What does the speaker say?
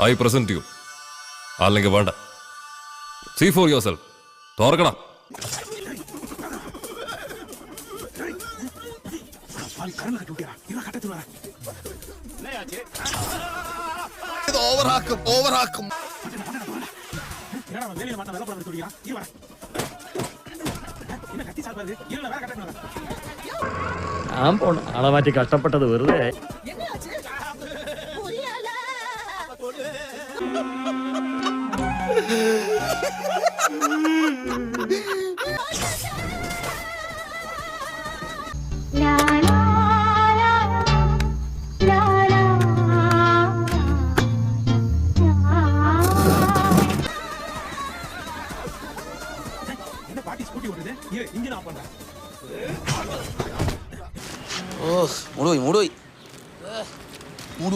I present you. അല്ലെങ്കിൽ വേണ്ട. See for yourself. തുറക്കണം. ഓവറാക്കും. ഞാൻ പോണ ആളെ മാറ്റി കഷ്ടപ്പെട്ടത് വെറുതെ.